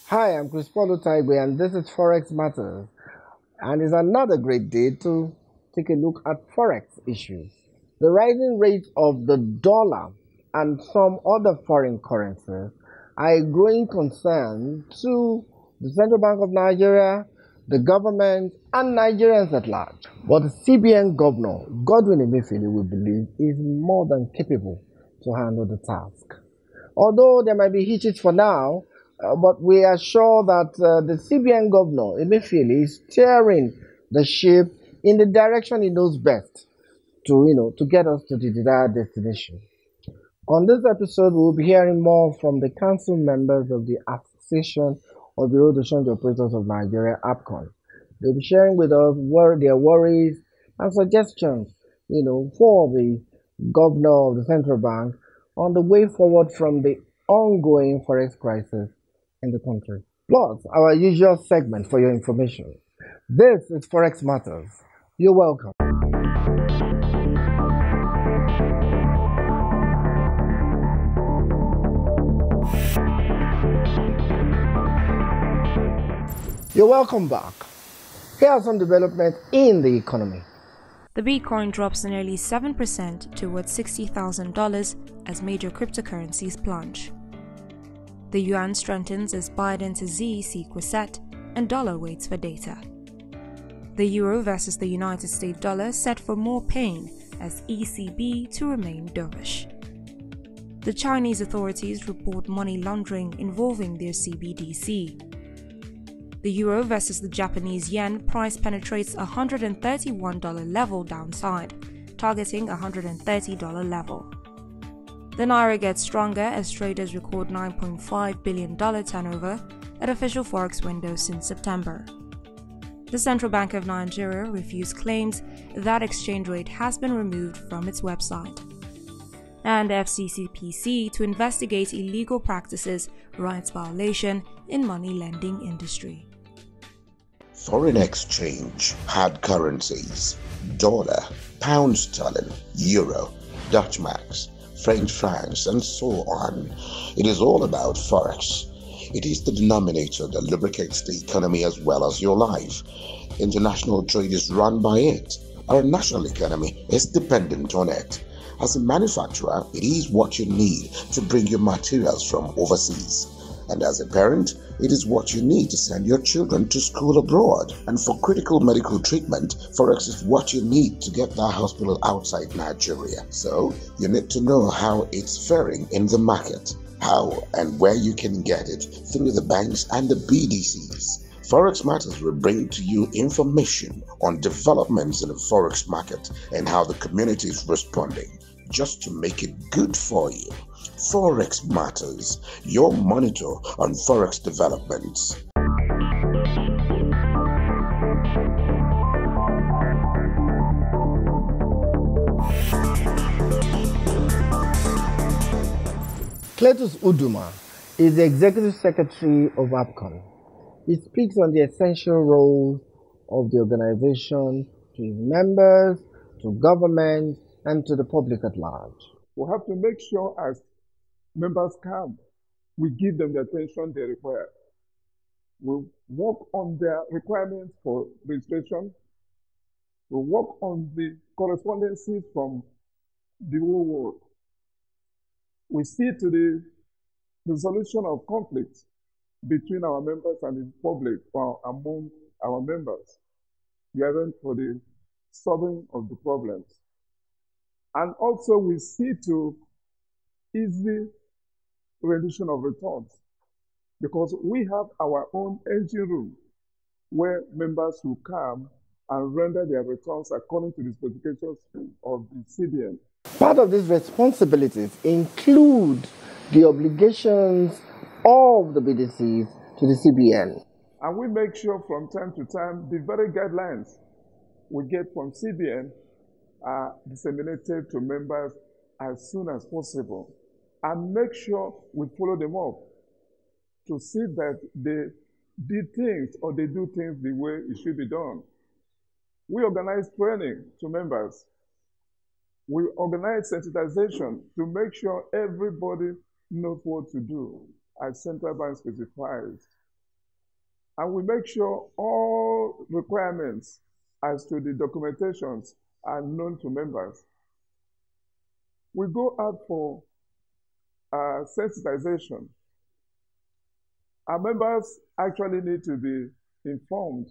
Hi, I'm Chris Paulo Taigwe, and this is Forex Matters. And it's another great day to take a look at Forex issues. The rising rates of the dollar and some other foreign currencies are a growing concern to the Central Bank of Nigeria, the government, and Nigerians at large. But the CBN governor, Godwin Emefiele, we believe, is more than capable to handle the task. Although there might be hitches for now, but we are sure that the CBN governor, Emefiele, is steering the ship in the direction he knows best to get us to the desired destination. On this episode, we'll be hearing more from the council members of the Association of the Road Exchange Operators of Nigeria, APCON. They'll be sharing with us their worries and suggestions, for the governor of the central bank on the way forward from the ongoing forex crisis in the country. Plus, our usual segment for your information. This is Forex Matters. You're welcome. You're welcome back. Here are some developments in the economy. The Bitcoin drops nearly 7% towards $60,000 as major cryptocurrencies plunge. The yuan strengthens as Biden to Xi seek reset and dollar waits for data. The euro versus the United States dollar set for more pain as ECB to remain dovish. The Chinese authorities report money laundering involving their CBDC. The euro versus the Japanese yen price penetrates $131 level downside, targeting $130 level. The naira gets stronger as traders record $9.5 billion turnover at official forex windows since September. The Central Bank of Nigeria refused claims that exchange rate has been removed from its website. And FCCPC to investigate illegal practices, rights violation in money lending industry. Foreign exchange, hard currencies, dollar, pound sterling, euro, Dutch marks, French francs, and so on. It is all about Forex. It is the denominator that lubricates the economy as well as your life. International trade is run by it. Our national economy is dependent on it. As a manufacturer, it is what you need to bring your materials from overseas. And as a parent, it is what you need to send your children to school abroad. And for critical medical treatment, Forex is what you need to get that hospital outside Nigeria. So, you need to know how it's faring in the market, how and where you can get it through the banks and the BDCs. Forex Matters will bring to you information on developments in the Forex market and how the community is responding, just to make it good for you. Forex Matters, your monitor on Forex developments. Cletus Uduma is the Executive Secretary of APCON. He speaks on the essential role of the organization to its members, to government, and to the public at large. We have to make sure as members come, we give them the attention they require. We work on their requirements for registration. We work on the correspondences from the whole world. We see to the resolution of conflicts between our members and the public or among our members. We are in for the solving of the problems. And also we see to easy rendition of returns, because we have our own engine room where members will come and render their returns according to the specifications of the CBN. Part of these responsibilities include the obligations of the BDCs to the CBN. And we make sure from time to time the very guidelines we get from CBN are disseminated to members as soon as possible, and make sure we follow them up to see that they did things or they do things the way it should be done. We organize training to members. We organize sensitization to make sure everybody knows what to do as central bank specifies. And we make sure all requirements as to the documentations are known to members. We go out for sensitization. Our members actually need to be informed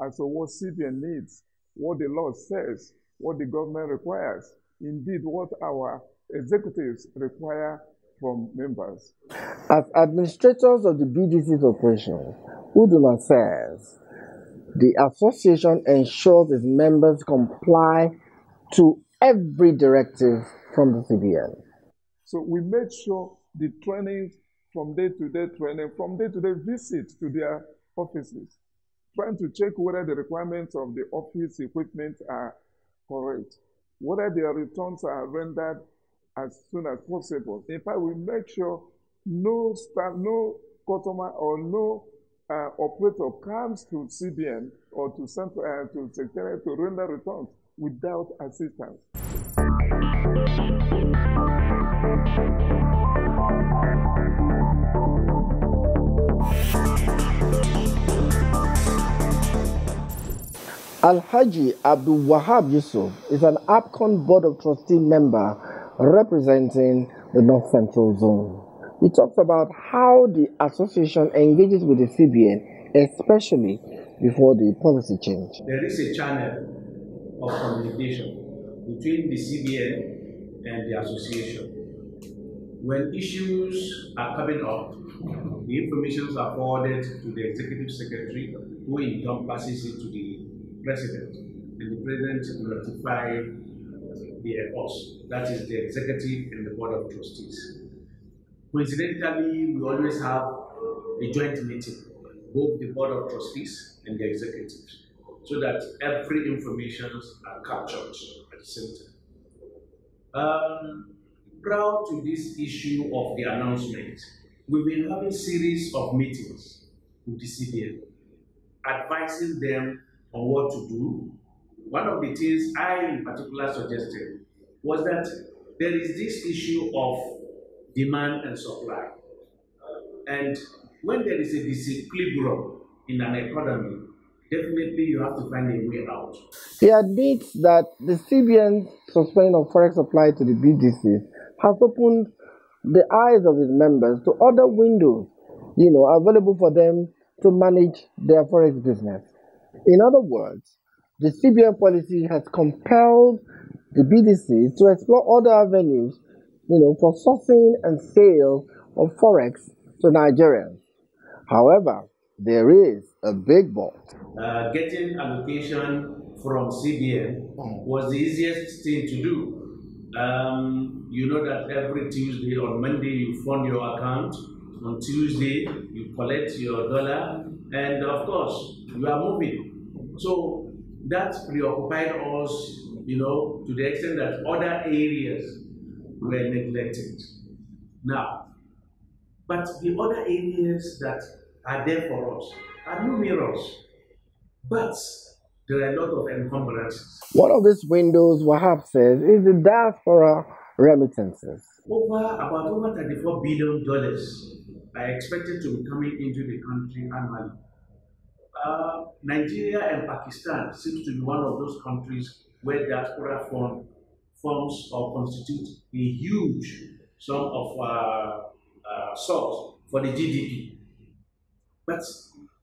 as to what CBN needs, what the law says, what the government requires, indeed what our executives require from members. As administrators of the BDC's operation, Uduma says the association ensures its members comply to every directive from the CBN. So we made sure the training from day-to-day training, from day-to-day visits to their offices, trying to check whether the requirements of the office equipment are correct, whether their returns are rendered as soon as possible. In fact, we make sure no staff, no customer or no operator comes to CBN or to Secretariat to render returns without assistance. Alhaji Abdul Wahab Yusuf is an APCON Board of Trustee member representing the North Central Zone. He talks about how the association engages with the CBN, especially before the policy change. There is a channel of communication between the CBN and the association. When issues are coming up, the information are forwarded to the executive secretary, who in turn passes it to the president, and the president will notify the EPOS, that is the executive and the board of trustees. Coincidentally, we always have a joint meeting, both the board of trustees and the executives, so that every information are captured at the same time. Prior to this issue of the announcement, we've been having a series of meetings with the CBN, advising them on what to do. One of the things I in particular suggested was that there is this issue of demand and supply. And when there is a disequilibrium in an economy, definitely you have to find a way out. He admits that the CBN suspension of Forex supply to the BDC has opened the eyes of its members to other windows, available for them to manage their Forex business. In other words, the CBN policy has compelled the BDC to explore other avenues, for sourcing and sale of Forex to Nigerians. However, there is a big but. Getting allocation from CBN was the easiest thing to do. You know that every Tuesday or Monday you fund your account. On Tuesday you collect your dollar, and of course you are moving. So that preoccupied us, to the extent that other areas were neglected. Now, but the other areas that are there for us are numerous, but there are a lot of encumbrances. One of these windows, Wahab says, is the diaspora remittances. About over $34 billion are expected to be coming into the country annually. Nigeria and Pakistan seems to be one of those countries where diaspora forms or constitute a huge sum of source for the GDP. But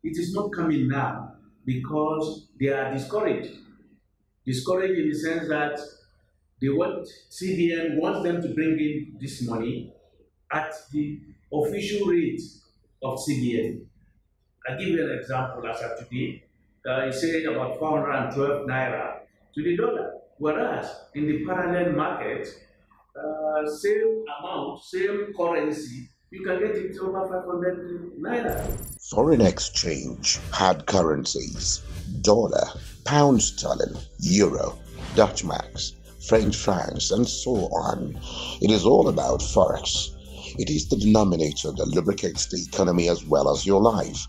it is not coming now because they are discouraged. Discouraged in the sense that CBN wants them to bring in this money at the official rate of CBN. I'll give you an example. As of today, it's saying about 412 naira to the dollar, whereas in the parallel market, same amount, same currency, you can get it over 500 naira. Foreign exchange, hard currencies, dollar, pound sterling, euro, Dutch marks, French francs, and so on. It is all about Forex. It is the denominator that lubricates the economy as well as your life.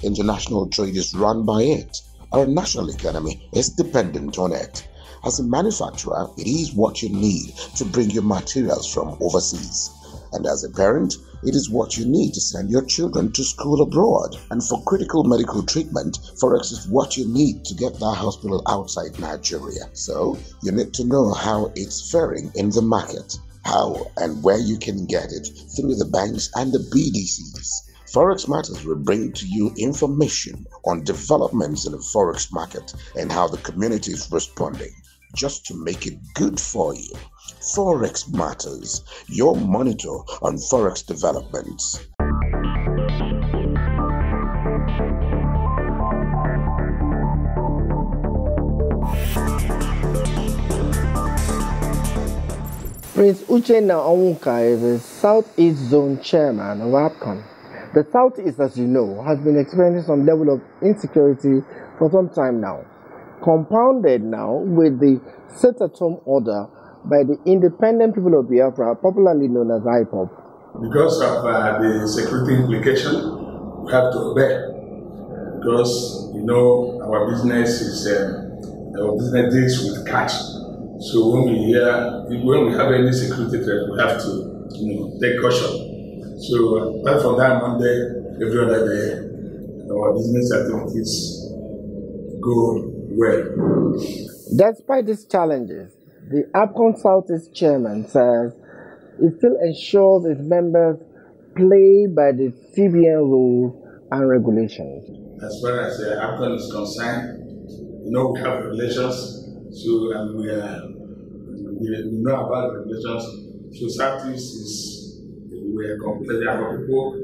International trade is run by it. Our national economy is dependent on it. As a manufacturer, it is what you need to bring your materials from overseas. And as a parent, it is what you need to send your children to school abroad. And for critical medical treatment, Forex is what you need to get that hospital outside Nigeria. So you need to know how it's faring in the market, how and where you can get it through the banks and the BDCs. Forex Matters will bring to you information on developments in the Forex market and how the community is responding, just to make it good for you. Forex Matters, your monitor on Forex developments. Prince Uchenna Onwuka is the Southeast Zone Chairman of APCON. The Southeast, as you know, has been experiencing some level of insecurity for some time now, compounded now with the sit-at-home order by the Independent People of Biafra, popularly known as IPOB. Because of the security implication, we have to obey. Because our business deals with cash. So when we have any security threat, we have to take caution. So right from that Monday, every other day, our business activities go well. Despite these challenges, the APCON Southeast Chairman says it still ensures its members play by the CBN rules and regulations. As far as APCON is concerned, we have regulations, and we know about the regulations. So Southeast we completely our people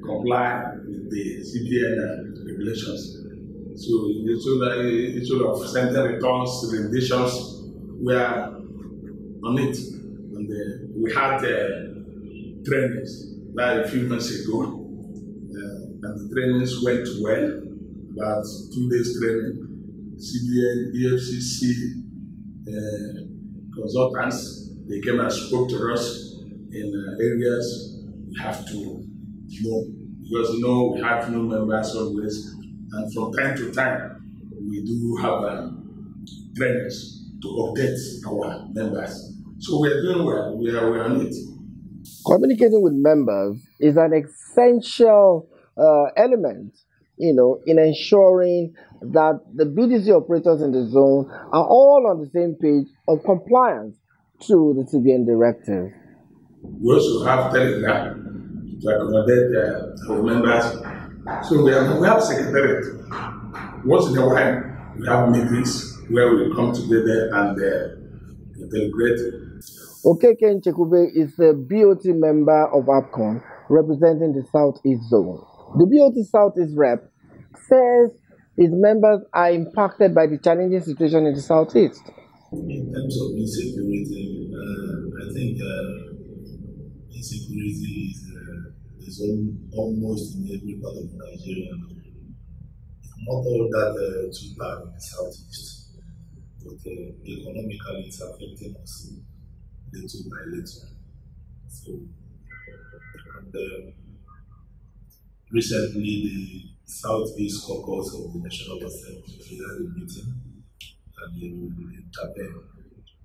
comply with the CBN regulations. So the issue of center returns, renditions, we are on it. And we had trainings like a few months ago, and the trainings went well. About 2 days training, CBN, EFCC consultants, they came and spoke to us in areas we have to know, because we have new members always, and from time to time we do have trainings to update our members. So we are doing well, we are on it. Communicating with members is an essential element, in ensuring that the BDC operators in the zone are all on the same page of compliance to the CBN directive. We also have Telegram to accommodate our members. So we have a secretariat. Once in a while, we have meetings where we come together and deliberate. Okeke Nchekube is a BOT member of APCON representing the Southeast Zone. The BOT Southeast rep says his members are impacted by the challenging situation in the Southeast. In terms of insecurity, I think insecurity is almost in every part of Nigeria. It's not all that too bad in the Southeast, but economically it's affecting us little by little. So, and recently the Southeast Caucus of the National Assembly had a meeting and they will intervene.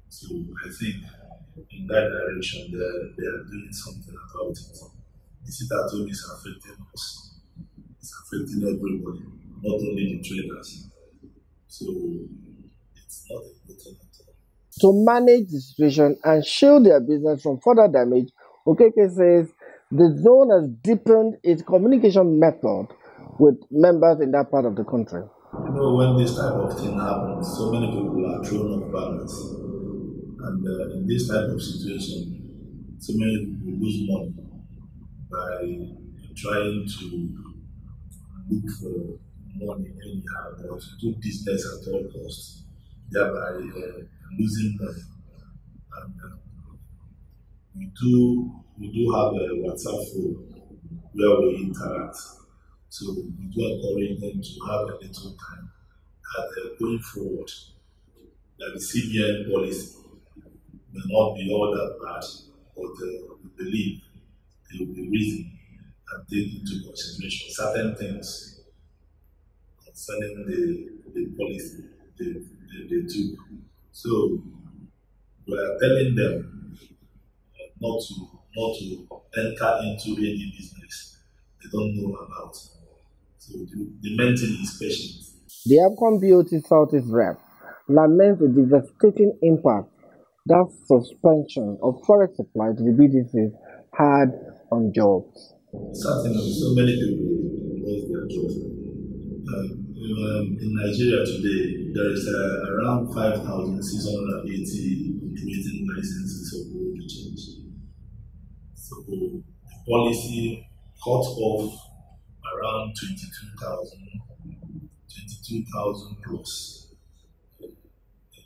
So I think in that direction they are doing something about it. The sit-at-home is affecting us. It's affecting everybody, not only the traders. So it's not a good thing at all. To manage the situation and shield their business from further damage, Okeke says the zone has deepened its communication method with members in that part of the country. When this type of thing happens, so many people are thrown off balance. And in this type of situation, so many people lose money by trying to look for money anyhow or to do business at all costs, thereby losing money. And we do have a WhatsApp phone where we interact. So we do encourage them to have a little time that going forward, that the CBN policy may not be all that bad, but we believe they will be reason and take into consideration certain things concerning the policy they took. So we are telling them not to not to enter into any business they don't know about. So the main thing is patience. The APCON BOT Southeast rep laments the devastating impact that suspension of forex supply to the BDCs had on jobs. Certainly, so many people lost their jobs. In Nigeria today, there is around 5,680 operating licenses of road change. So the policy cut off around 22,000 plus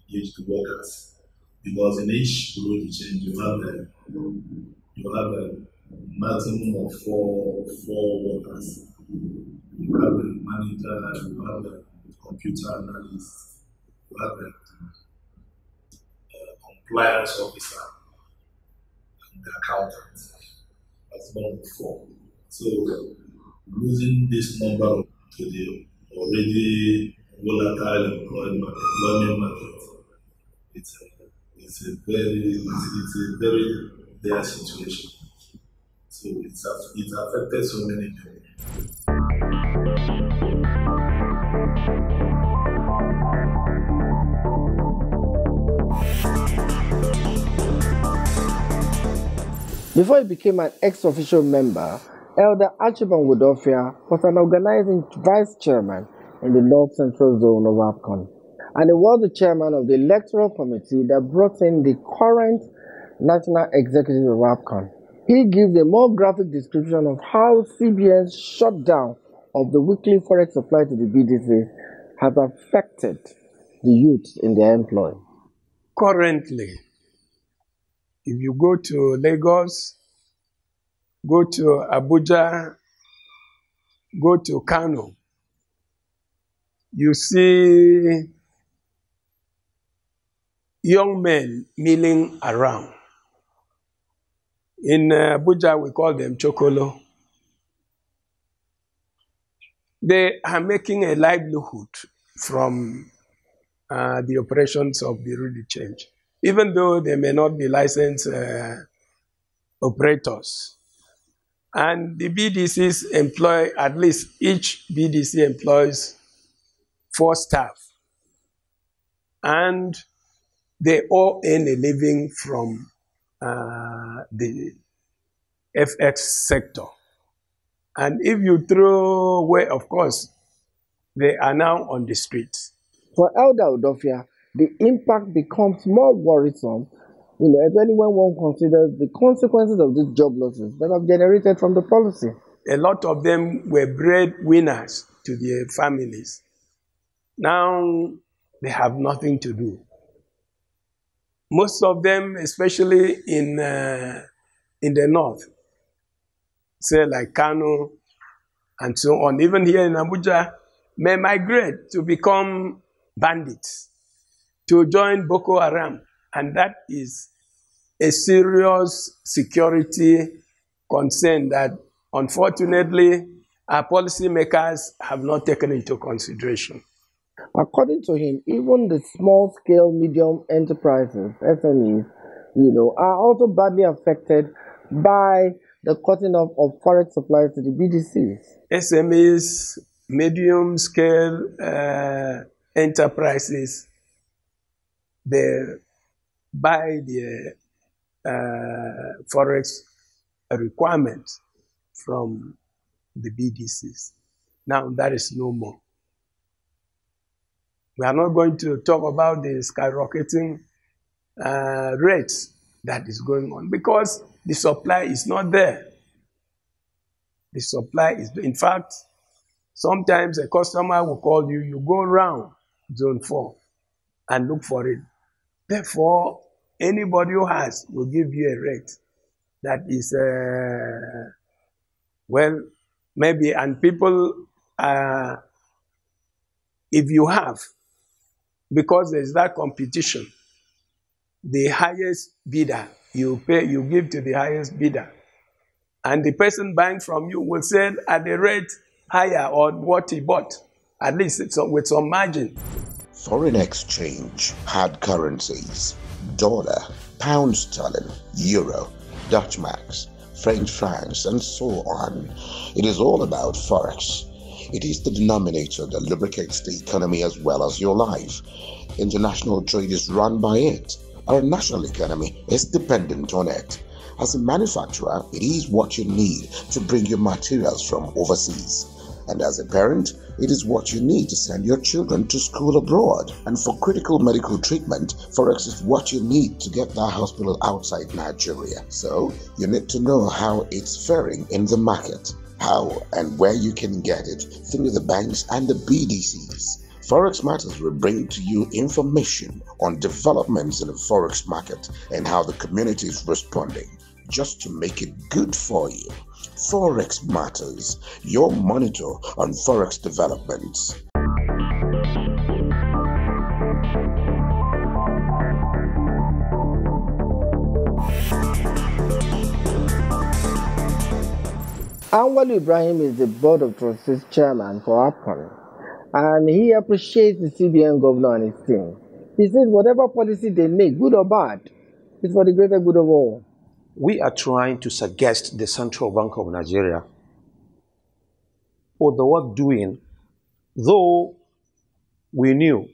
engaged workers, because in each road change you have a maximum of four workers. You have a manager, you have a computer analyst, you have a compliance officer, and the accountant. That's one of four. So losing this number to the already volatile employment market, it's a very dire situation. So it's affected so many people. Before he became an ex-official member, Elder Archibald Wodofia was an organizing vice chairman in the North Central Zone of APCON, and he was the chairman of the electoral committee that brought in the current national executive of APCON. He gives a more graphic description of how CBN's shutdown of the weekly forex supply to the BDC has affected the youth in their employ. Currently, if you go to Lagos, go to Abuja, go to Kano, you see young men milling around. In Abuja, we call them chokolo. They are making a livelihood from the operations of the road change, even though they may not be licensed operators. And the BDCs employ, at least each BDC employs 4 staff. And they all earn a living from the FX sector. And if you throw away, of course, they are now on the streets. For Elder Wodofia, the impact becomes more worrisome, especially when one considers the consequences of these job losses that have generated from the policy. A lot of them were breadwinners to their families. Now they have nothing to do. Most of them, especially in the north, say like Kano and so on, even here in Abuja, may migrate to become bandits, to join Boko Haram. And that is a serious security concern that, unfortunately, our policymakers have not taken into consideration. According to him, even the small-scale, medium enterprises, SMEs, are also badly affected by the cutting off of forex supplies to the BDCs. SMEs, medium-scale enterprises, they buy the forex requirements from the BDCs. Now that is no more. We are not going to talk about the skyrocketing rates that is going on because the supply is not there. The supply is, in fact, sometimes a customer will call you, you go around zone 4 and look for it. Therefore, anybody who has will give you a rate that is, maybe, and people, if you have, because there's that competition, the highest bidder, you give to the highest bidder. And the person buying from you will sell at a rate higher on what he bought, at least with some margin. Foreign exchange, hard currencies, dollar, pound sterling, euro, Dutch marks, French francs, and so on. It is all about Forex. It is the denominator that lubricates the economy as well as your life. International trade is run by it. Our national economy is dependent on it. As a manufacturer, it is what you need to bring your materials from overseas. And as a parent, it is what you need to send your children to school abroad. And for critical medical treatment, Forex is what you need to get that hospital outside Nigeria. So you need to know how it's faring in the market, how and where you can get it through the banks and the BDCs. Forex Matters will bring to you information on developments in the Forex market and how the community is responding, just to make it good for you. Forex Matters, your monitor on Forex developments. Anwalu Ibrahim is the Board of Trustees Chairman for APCON, and he appreciates the CBN governor and his team. He says whatever policy they make, good or bad, is for the greater good of all. We are trying to suggest the Central Bank of Nigeria for the work doing, though we knew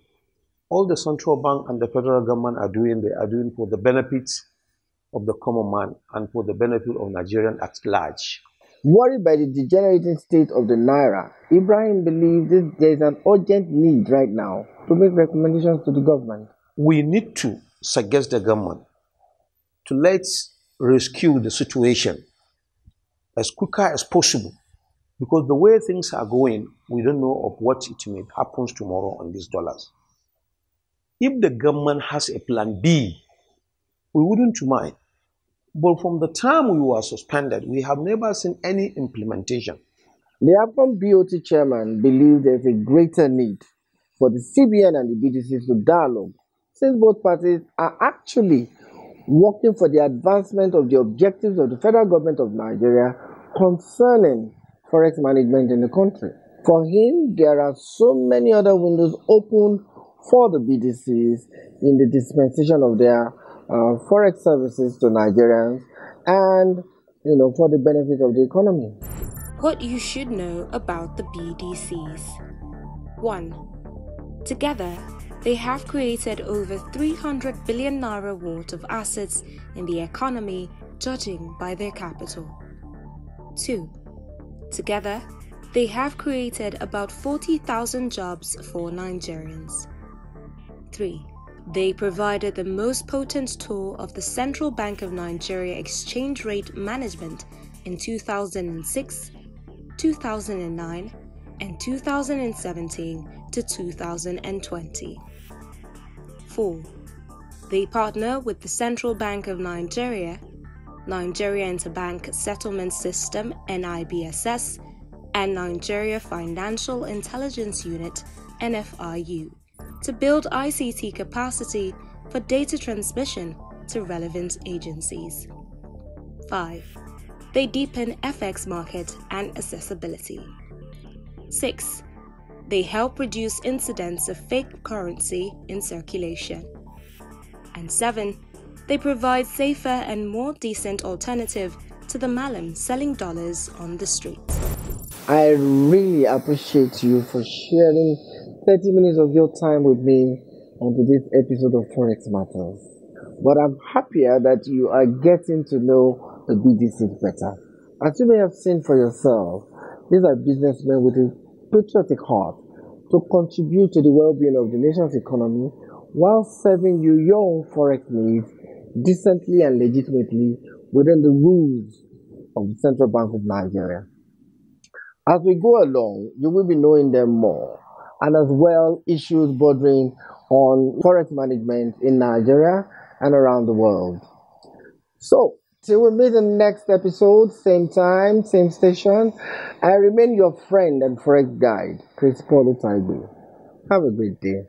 all the central bank and the federal government are doing, they are doing for the benefits of the common man and for the benefit of Nigerians at large. Worried by the degenerating state of the Naira, Ibrahim believes that there is an urgent need right now to make recommendations to the government. We need to suggest the government to let's rescue the situation as quicker as possible, because the way things are going, we don't know of what it may happen tomorrow on these dollars. If the government has a plan B, we wouldn't mind. But from the time we were suspended, we have never seen any implementation. The APCON BOT chairman believes there is a greater need for the CBN and the BDCs to dialogue, since both parties are actually working for the advancement of the objectives of the federal government of Nigeria concerning Forex management in the country. For him, there are so many other windows open for the BDCs in the dispensation of their Forex services to Nigerians and, for the benefit of the economy. What you should know about the BDCs. 1. Together, they have created over 300 billion naira worth of assets in the economy, judging by their capital. 2. Together, they have created about 40,000 jobs for Nigerians. 3. They provided the most potent tool of the Central Bank of Nigeria exchange rate management in 2006, 2009, and 2017 to 2020. 4. They partner with the Central Bank of Nigeria, Nigeria Interbank Settlement System (NIBSS), and Nigeria Financial Intelligence Unit (NFIU) to build ICT capacity for data transmission to relevant agencies. 5. They deepen FX market and accessibility. 6. They help reduce incidents of fake currency in circulation. And 7. They provide safer and more decent alternative to the malam selling dollars on the streets. I really appreciate you for sharing 30 minutes of your time with me on today's episode of Forex Matters. But I'm happier that you are getting to know the BDCs better. As you may have seen for yourself, these are businessmen with a patriotic heart to contribute to the well-being of the nation's economy while serving you your own Forex needs decently and legitimately within the rules of the Central Bank of Nigeria. As we go along, you will be knowing them more, and as well issues bordering on Forex management in Nigeria and around the world. So, till we meet in the next episode, same time, same station, I remain your friend and Forex guide, Chris Paulo Taigwe. Have a great day.